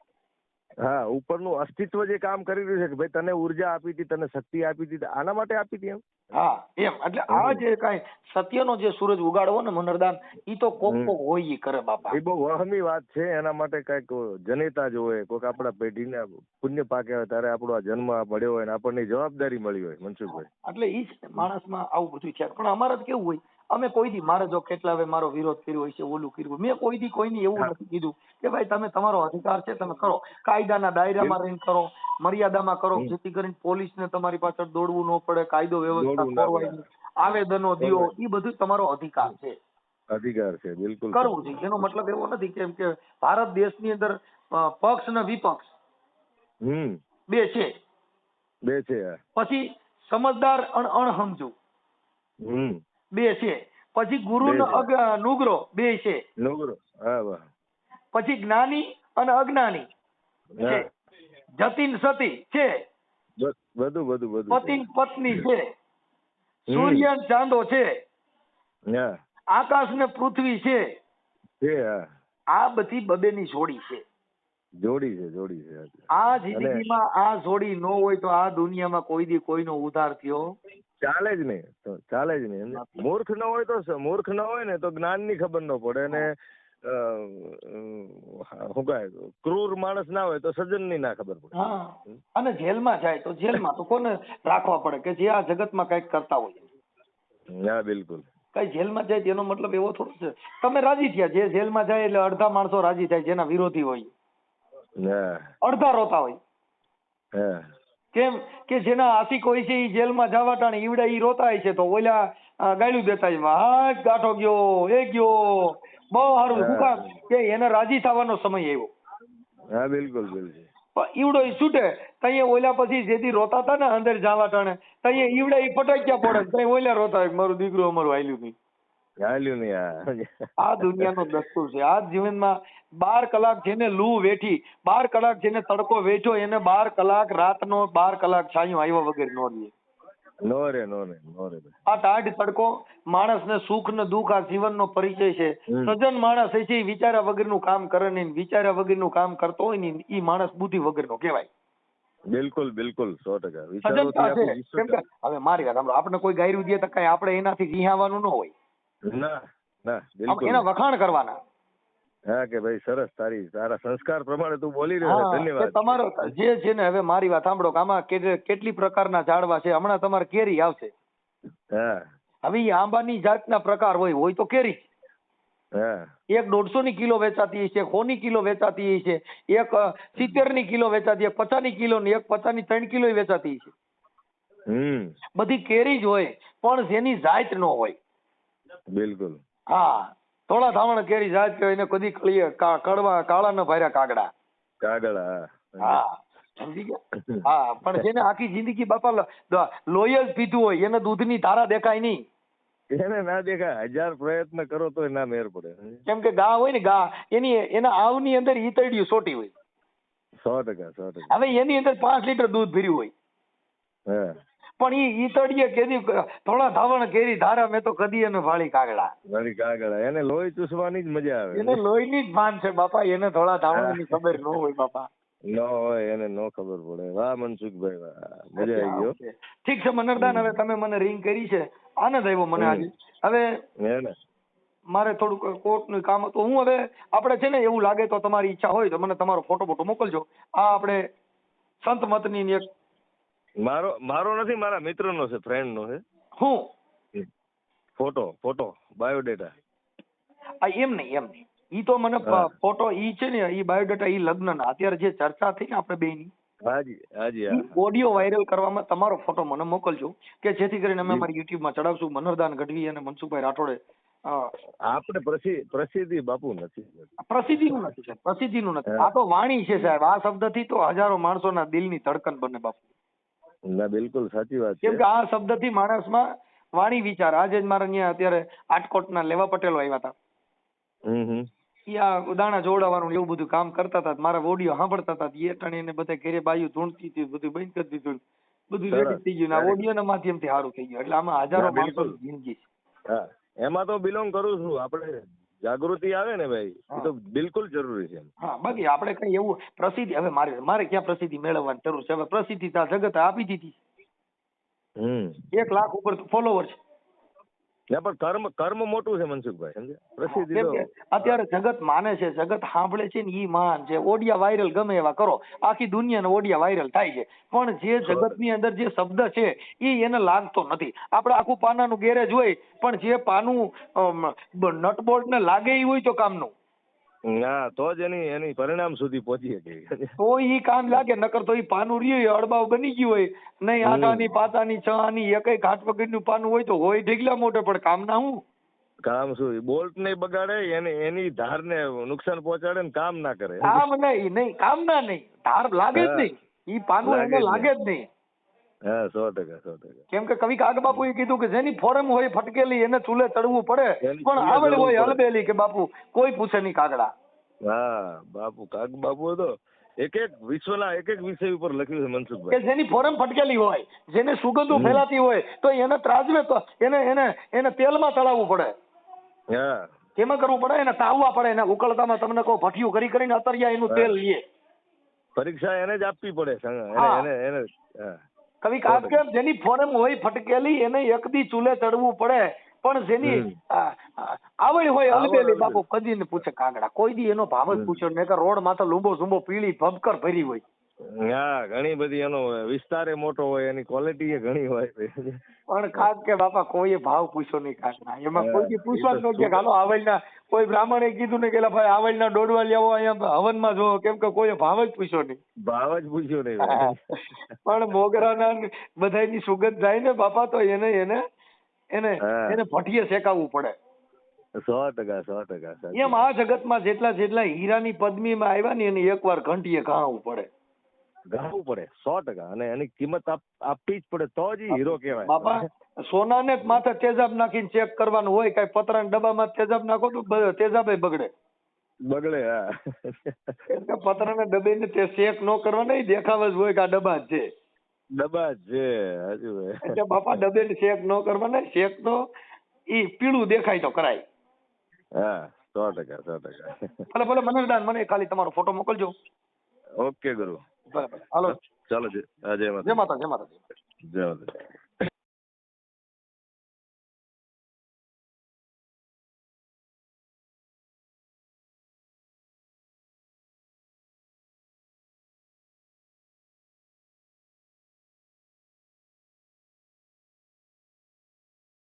હા, ઉપરનું અસ્તિત્વ જે કામ કરી રહ્યું છે કે ભાઈ તને ઉર્જા આપી હતી, તને શક્તિ આપી હતી, આના માટે આપી હતી. એમ હા એમ. એટલે આ જે કઈ સત્યનો જે સૂરજ ઉગાડવો ને મનરદાન, ઈ તો કોક હોય ઈ કરે બાપા. એ બહુ વહમી વાત છે. એના માટે કઈક જનેતા જ હોય, કોઈક આપણા પેઢીને પુણ્ય પાક્યા હોય ત્યારે આપણો આ જન્મ મળ્યો હોય ને આપણને જવાબદારી મળી હોય. મનસુખભાઈ, એટલે ઈ જ માણસમાં આવું બધું છે. પણ અમારે તો કેવું હોય, અમે કોઈ દી, મારે જો કેટલા હવે મારો વિરોધ કર્યો હોય છે, ઓલું કર્યું, મેં કોઈ દી કોઈને એવું નથી કીધું કે ભાઈ તમે તમારો અધિકાર છે તમે કરો, કાયદાના દાયરામાં રહીને કરો, મર્યાદામાં કરો, જેથી કરીને પોલીસને તમારી પાછળ દોડવું ન પડે, કાયદો વ્યવસ્થા ખોરવાય નહીં, આવેદનો દ્યો, એ બધું તમારો અધિકાર છે. અધિકાર છે, બિલકુલ કરવું છે. એનો મતલબ એવો નથી કેમ કે ભારત દેશની અંદર પક્ષ ને વિપક્ષ બે છે. પછી સમજદાર અને અણસમજુ બે છે. પછી ગુરુ ને નુગરો બે છે. પછી જ્ઞાની અને અજ્ઞાની છે. જતીન સતી છે. બધું પતિન પત્ની છે. સૂર્ય ચાંદો છે. આકાશ ને પૃથ્વી છે. આ બધી બબેની જોડી છે. આ જિંદગીમાં આ જોડી ન હોય તો આ દુનિયામાં કોઈ દી કોઈનો ઉદ્ધાર થયો ચાલે જ નહીં, તો ચાલે જ નહીં. મૂર્ખ ન હોય તો મૂર્ખ ન હોય ને તો જ્ઞાન ની ખબર ન પડે, અને શું કહે ક્રૂર માણસ ના હોય તો સજ્જન ની ના ખબર પડે. હા, અને જેલમાં જાય તો જેલમાં તો કોને રાખવા પડે કે જે આ જગતમાં કઈક કરતા હોય. હા બિલકુલ. કઈ જેલમાં જાય તેનો મતલબ એવો થોડો છે તમે રાજી થયા. જે જેલમાં જાય એટલે અડધા માણસો રાજી થાય જેના વિરોધી હોય, હા અડધા રોતા હોય. હા કેમ કે જેના આશિક હોય છે એ જેલમાં જવા ટાણે ઈવડે ઈ રોતા હોય છે તો ઓલા ગાળ્યું દેતા હોય, હા ગાંઠો ગયો એ ગયો બહુ સારું. શું કામ કે એને રાજી થવાનો સમય આવ્યો. હા બિલકુલ બિલકુલ. પણ ઈવડો ઈ છૂટે તઈએ ઓલા પછી જેથી રોતા હતા ને અંદર જવા ટાણે તઈએ ઈવડે ઈ ફટાક્યા પડે તઈ ઓલા રોતા હોય મારું દીકરું અમારું હાલ્યું નહીં. હાલ્યું નહીં. આ દુનિયાનો દસ્તુર છે. આ જીવનમાં 12 કલાક જેને લૂ વેઠી, 12 કલાક જેને તડકો વેઠ્યો એને 12 કલાક રાતનો 12 કલાક છાંયો આવ્યા વગર નો રહે. નો રે નો રે નો રે. આ ટાઢ તડકો માણસને સુખ ને દુઃખ આ જીવનનો પરિચય છે. સજ્જન માણસ છે એ વિચાર્યા વગરનું કામ કરે નહીં, વિચાર્યા વગરનું કામ કરતો હોય ને ઈ માણસ બુદ્ધિ વગરનો કહેવાય. બિલકુલ બિલકુલ 100%. સજ્જનતા છે. કેમ કે હવે મારી વાત સાંભળો, આપણે કોઈ ગાયરું દે તો કઈ આપણે એનાથી રિહાવાનું ન હોય. ના ના બિલકુલ. એના વખાણ કરવાના. હા કે ભાઈ સરસ, તારા સંસ્કાર પ્રમાણે તું બોલી રહ્યો છે, ધન્યવાદ. તમારો જે છે ને હવે મારી વાત સાંભળો કે આમાં કેટલી પ્રકારના ઝાડવા છે. હમણાં તમારે કેરી આવશે. હા હવે ઈ આંબાની જાતના પ્રકાર હોય તો કેરી. હા એક 150 ની કિલો વેચાતી છે, 100 ની કિલો વેચાતી છે, એક 70 ની કિલો વેચાતી, એક 50 ની કિલો ને એક 50 ની 3 કિલો વેચાતી છે. બધી કેરી જ હોય પણ જેની જાત ન હોય. બિલકુલ. હા, થોડા ધાવણ કેરી જાત કહેવાય એને કદી કળીએ કડવા કાળા ન ભાર્યા કાગડા. કાગડા. હા સમજી ગયા. હા, પણ જેને આખી જિંદગી બાપા લોહી જ પીધું હોય એને દૂધની ધારા દેખાય નહીં. એને ના દેખાય, 1000 પ્રયત્ન કરો તો ના મેર પડે. કેમ કે ગા હોય ને ગા એના આવની અંદર ઈતડિયું સોટી હોય. 100%. હવે એની અંદર 5 લીટર દૂધ ભર્યું હોય. હા. પણ ઈ ઈતડિયે કેદી થોડા ધાવણ કેરી ધારા મેં તો કદી એને ભાળી કાગડા. ભાળી કાગડા, એને લોહી ચૂસવાની જ મજા આવે. એને લોહીની જ ભાન છે બાપા, એને થોડા ધાવણની ખબર ન હોય બાપા. ન હોય, એને નો ખબર પડે. વાહ મનસુખભાઈ વાહ, મજા આવી ગયો. ઠીક છે મનરદાન, હવે તમે મને રિંગ કરી છે, આનંદ આવ્યો મને આજે. હવે મારે થોડુંક કોર્ટનું કામ હતું. હું હવે આપણે છે ને એવું લાગે તો તમારી ઈચ્છા હોય તો મને તમારો ફોટો મોકલજો. આ આપણે સંત મતની એક મારો નથી, મારા મિત્રનો છે, ફ્રેન્ડનો છે. હું ફોટો બાયોડેટા. એમ નહીં ઈ તો મને ફોટો ઈ છે ને ઈ બાયોડેટા ઈ લગ્નના અત્યારે જે ચર્ચા થઈ ને આપણે બેયની, હાજી ઓડિયો વાયરલ કરવામાં તમારો ફોટો મને મોકલજો કે જેથી કરીને અમે અમારી યુટ્યુબ માં ચડાવશું. મનરદાન ગઢવી અને મનસુખભાઈ રાઠોડે. આપણે પ્રસિદ્ધિ બાપુ નથી, પ્રસિદ્ધિનું નથી સાહેબ, પ્રસિદ્ધિનું નથી. આ તો વાણી છે સાહેબ. આ શબ્દથી તો હજારો માણસોના દિલની ધડકન બને બાપુ. ના બિલકુલ સાચી વાત છે. કેમ કે આ શબ્દથી માણસમાં વાણી વિચાર. આજે જ મારા ત્યાં અત્યારે આટકોટના લેવા પટેલો આવ્યા હતા. આ દાણા જોડાવાનું એવું બધું કામ કરતા હતા. મારા ઓડિયો સાંભળતા હતા. એ ટાણે એને બધા ઘરે બાયું ધૂણતી હતી, બધું બંધ કરી દીધું, બધું રેડી થઈ ગયું. આ ઓડિયો ના માધ્યમથી સારું થઈ ગયું. એટલે આમાં હજારો માણસોની જિંદગી છે. હા, એમાં તો બિલોંગ કરું છું. આપણે જાગૃતિ આવે ને ભાઈ, એ તો બિલકુલ જરૂરી છે. હા, બાકી આપણે કઈ એવું પ્રસિદ્ધિ હવે મારે ક્યાં પ્રસિદ્ધિ મેળવવાની જરૂર છે? હવે પ્રસિદ્ધિ તો જગત આપી દીધી. 1 લાખ ઉપર ફોલોવર છે. પણ કર્મ મોટું છે મનસુખભાઈ, સમજે? પ્રસિદ્ધિ તો અત્યારે જગત માને છે, જગત સાંભળે છે ને ઈ માન છે. ઓડિયા વાયરલ ગમે એવા કરો, આખી દુનિયાના ઓડિયા વાયરલ થાય છે. પણ જે જગતની અંદર જે શબ્દ છે એ એને લાગતો નથી. આપણે આખું પાનાનું ગેરેજ હોય પણ જે પાનું નટબોલ્ટ ને લાગે એ હોય તો કામનું. ના, તો જ એની પરિણામ સુધી પહોંચી શકે. તો ઈ કામ લાગે, નકર તો ઈ પાનું રહ્યું અડબાવ બની ગયું હોય નહીં. આટાની પાતાની છાની એકય ઘાટ વગરનું પાનું હોય તો હોય ઢીગલા મોટે, પણ કામ ના હું કામ શું? બોલ્ટ નહીં બગાડે, એની ધારને નુકસાન પહોંચાડે ને કામ ના કરે. કામ નહીં કામ ના નહીં, ધાર લાગે જ નહીં. ઈ પાનું એને લાગે જ નહીં. હા, 100%. કેમ કે કવિ કાગબાપુ એ કીધું કે જેની ફોરમ હોય ફટકેલી એને ચૂલે ચડવું પડે, પણ આવડ હોય હલબેલી કે બાપુ કોઈ પૂછે નહીં કાગડા. હા બાપુ, કાગબાપુ તો એક વિશ્વના એક વિષય ઉપર લખ્યું છે મનસુખભાઈ, કે જેની ફોરમ ફટકેલી હોય, જેને સુગંધો ફેલાતી હોય તો એને ત્રાજવે તો એને તેલમાં તળાવવું પડે. હા, કેમાં કરવું પડે? એને તાવવા પડે. એને ઉકળતામાં તમને કહો ભઠિયું કરીને અતરિયા એનું તેલ લઈએ. પરીક્ષા એને જ આપવી પડે. કવિ ખાસ કે જેની ફોરમ હોય ફટકેલી એને એક દી ચૂલે ચડવું પડે, પણ જેની આવડ હોય અલબેલી બાપુ કદી ને પૂછે કાગડા, કોઈ દી એનો ભાવ જ પૂછ્યો ને કે રોડ માથે લુંબો ઝુંબો પીળી ભબકર ભરી હોય. હા ઘણી બધી એનો વિસ્તારે મોટો હોય, એની ક્વોલિટી ઘણી હોય, પણ ખાસ કે બાપા કોઈએ ભાવ પૂછ્યો નહીં કાગડા, એમાં કોઈ દી પૂછવા જ ન કે હાલો આવડના કોઈ બ્રાહ્મણે કીધું ને કે ભાઈ આવડના દોડવા લેવો અહીંયા હવનમાં જો, કેમ કે કોઈએ ભાવ જ પૂછ્યો નહીં. ભાવ જ પૂછ્યો નહીં. પણ મોગરાના બધાની સુગંધ જાય ને બાપા તો એને ભઠ્ઠીએ શેકાવવું પડે. 100%. એમ આ જગતમાં જેટલા હીરાની પદ્મીમાં આવ્યા ને એને એકવાર ઘંટીએ ઘાવું પડે. ઘાવું પડે 100%, અને એની કિંમત આપવી જ પડે તો જ હીરો કહેવાય. બાપા સોનાને જ માથે તેજાબ નાખીને ચેક કરવાનું હોય, કઈ પતરાના ડબ્બામાં તેજાબ નાખો તો તેજાબે બગડે. હા પતરાના ડબ્બે ને તે ચેક ન કરવા નહીં, દેખાવ જ હોય કે આ ડબ્બા જ છે. ડબ્બા જ છે હજુ. એટલે બાપા ડબ્બે ને ચેક ન કરવાના, ચેક તો ઈ પીળું દેખાય તો કરાય. હા 100%. ભલે મને મને ખાલી તમારો ફોટો મોકલજો. ઓકે ગુરુ. બરાબર હાલો ચાલો જય માતા. જય માતા. જય માતા.